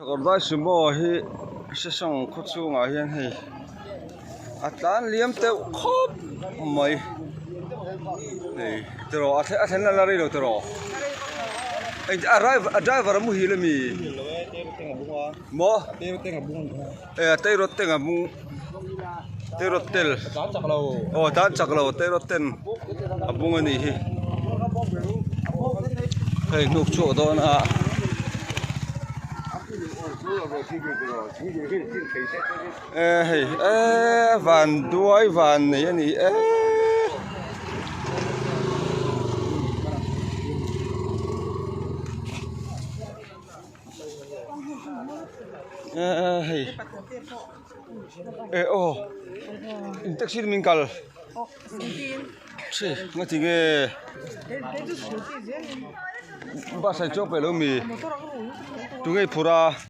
còn vai số mò hi sẽ xong khốt su ngài hiền hi tan liếm teo khóc mày này tero athen là đi đâu tero anh driver mu hi le mi mo tei rot tenga mu tei rot tel tan chak lo tei rot ten abung ani hi hey nuk chu do na hey van đuôi van này nhỉ hey in taxi mình cal sí ngay thì cái ba sai chỗ phải lo mi tu ngay pura